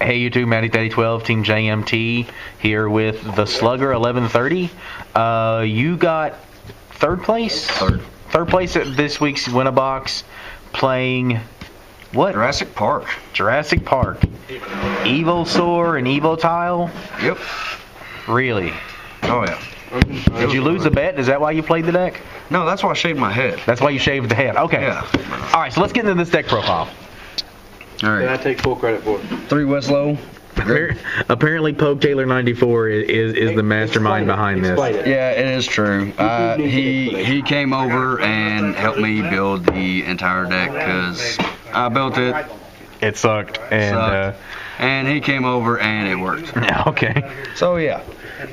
Hey YouTube, Matty3012, Team JMT here with the Slugger 1130. You got third place? Third place at this week's Win-A-Box, playing what? Jurassic Park. Jurassic Park. Evolsaur and Evotile? Yep. Really? Oh yeah. Did you lose a bet? Is that why you played the deck? No, that's why I shaved my head. That's why you shaved the head. Okay. Yeah. Alright, so let's get into this deck profile. And I take full credit for it. 3 Westlow. Apparently, Poke Taylor 94 is the mastermind behind this. Yeah, it is true. He came over and helped me build the entire deck because I built it. It sucked, and and he came over and it worked. Okay. So yeah.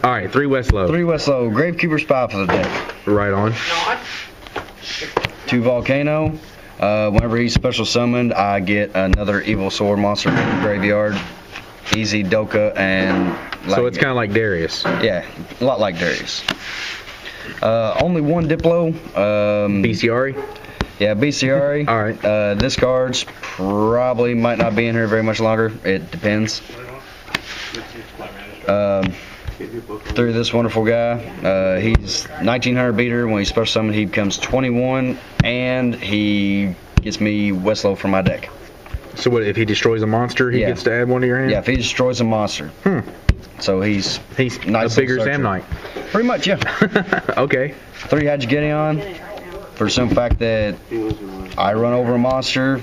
All right, 3 Westlow. 3 Westlow. Gravekeeper Spy for the deck. Right on. 2 Volcano. Whenever he's special summoned, I get another Evolsaur monster from the graveyard. Easy Doka and... So it's kind of like Darius. Yeah, a lot like Darius. Only 1 Diplo. BCRE? Yeah, BCRE. All right. This card's probably might not be in here very much longer. It depends. Through this wonderful guy. He's 1900 beater. When he's special summoned, he becomes 21, and he gets me Westlow for my deck. So what, if he destroys a monster, he gets to add one to your hand? Yeah, if he destroys a monster. So he's nice, a bigger Sam Knight. Pretty much, yeah. Okay. 3 Gideon, for the simple fact that I run over a monster,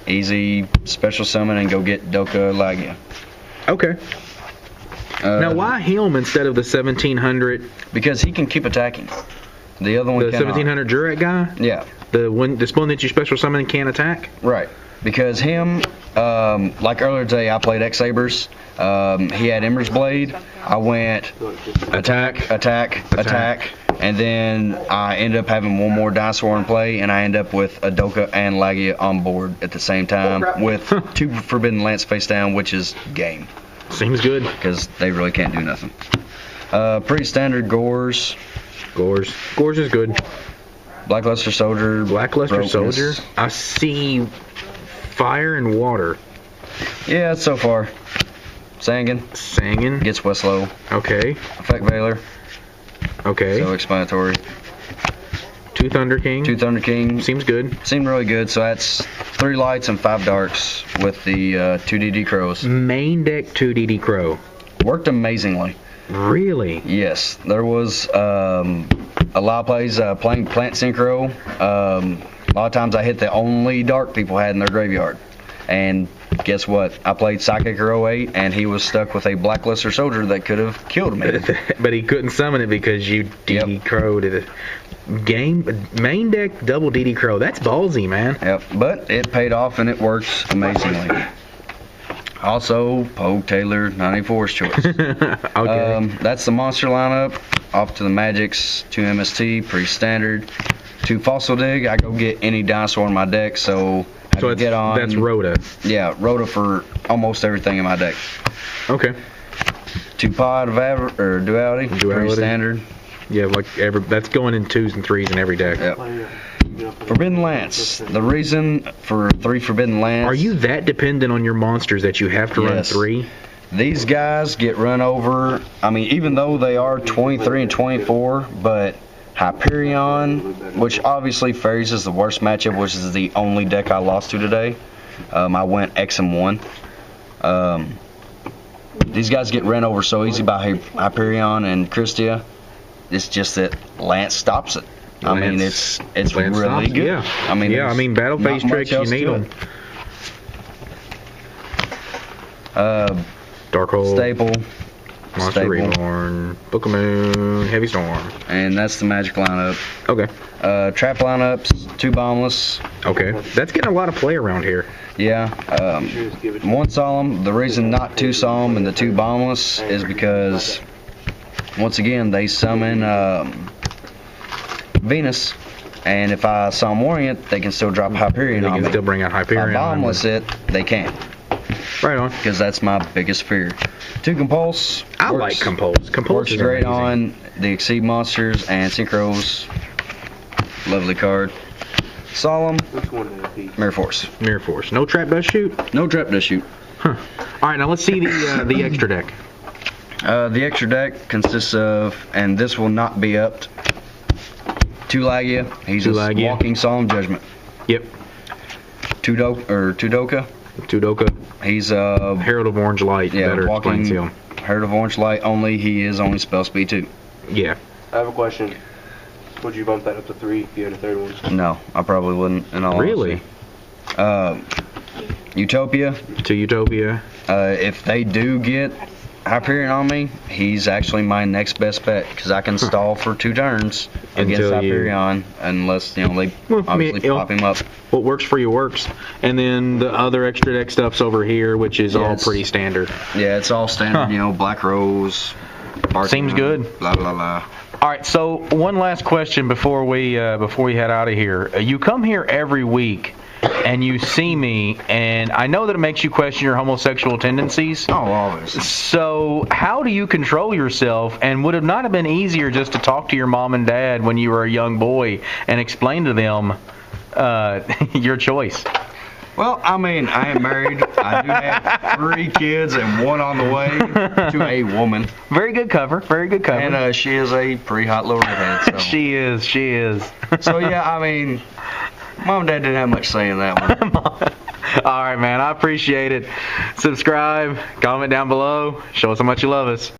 easy special summon and go get Doka Lagia. Okay. Now, why Helm instead of the 1700? Because he can keep attacking. The other one the cannot. 1700 Jurek guy? Yeah. The one that you special summon and can't attack? Right. Because him, like earlier today, I played X-Sabers. He had Ember's Blade. I went attack, and then I ended up having one more dinosaur in play, and I end up with a Doka and Lagia on board at the same time with 2 Forbidden Lance face down, which is game. Seems good. Because they really can't do nothing. Pretty standard Gores. Gores is good. Blackluster Soldier. Blackluster Soldier? I see fire and water. Yeah, so far. Sangin. Gets Westlow. Okay. Effect Veiler. Okay. So explanatory. 2 Thunder King. 2 Thunder King. Seems good. Seemed really good. So that's 3 lights and 5 darks with the 2 DD Crows. Main deck 2 DD Crow. Worked amazingly. Really? Yes. There was a lot of plays playing Plant Synchro. A lot of times I hit the only dark people had in their graveyard. And guess what? I played Psychic 08 and he was stuck with a Blackluster Soldier that could have killed me. But he couldn't summon it because you DD Crow'd it. Main deck double DD Crow. That's ballsy, man. Yep. But it paid off and it works amazingly. Also, Pogue Taylor 94's choice. Okay. That's the monster lineup. Off to the Magics, 2 MST, pretty standard. 2 Fossil Dig. I go get any dinosaur in my deck, so I can get on. That's Rhoda. Yeah, Rhoda for almost everything in my deck. Okay. 2 Pod Duality. Pretty standard. Yeah, like that's going in 2s and 3s in every deck. Yep. Forbidden Lance. The reason for 3 Forbidden Lance. Are you that dependent on your monsters that you have to run 3? These guys get run over. I mean, even though they are 23 and 24, but Hyperion, which obviously Fairies is the worst matchup, which is the only deck I lost to today. I went X and 1. These guys get run over so easy by Hyperion and Christia. It's just that Lance stops it. I mean, it's really good. Yeah. I mean, battle phase tricks, you need them. Darkhold, Staple, Monster Reborn, Book of Moon, Heavy Storm. And that's the Magic lineup. Okay. Trap lineups, 2 Bombless. Okay. That's getting a lot of play around here. Yeah. 1 Solemn. The reason not 2 Solemn and the 2 Bombless is because, once again, they summon Venus, and if I Solemn Orient, they can still drop Hyperion on me. They can still bring out Hyperion. If I Bombless it, they can't. Right on. Because that's my biggest fear. 2 Compulse. I like Compulse. Compulse works great on the Exceed monsters and Synchros. Lovely card. Solemn. Mirror Force. Mirror Force. No trap does shoot? No trap does shoot. Huh. All right, now let's see the extra deck. The extra deck consists of, and this will not be upped, YuGiOh. He's a YuGiOh. walking solemn judgment. Yep. Tudoka. YuGiOh. He's Herald of Orange Light. yeah, better walking explains him. Herald of Orange Light only. He is only spell speed 2. Yeah. I have a question. Would you bump that up to 3 if you had a third one? No, I probably wouldn't. In all Really? honesty. Utopia. To Utopia. If they do get Hyperion on me, he's actually my next best bet because I can stall for 2 turns against Until you- Hyperion unless they obviously pop him up. What works for you works. And then the other extra deck stuff's over here, which is all Yes. pretty standard. Yeah, it's all standard. Huh. Black Rose. Barking, Seems good. Blah blah blah. All right, so one last question before we head out of here. You come here every week, and you see me, and I know that it makes you question your homosexual tendencies. Oh, always. So how do you control yourself? And would it not have been easier just to talk to your mom and dad when you were a young boy and explain to them your choice? Well, I mean, I am married. I do have 3 kids and 1 on the way to a woman. Very good cover. Very good cover. And she is a pretty hot little redhead. So. She is. She is. So yeah, I mean, mom and dad didn't have much say in that one. All right, man. I appreciate it. Subscribe, comment down below, show us how much you love us.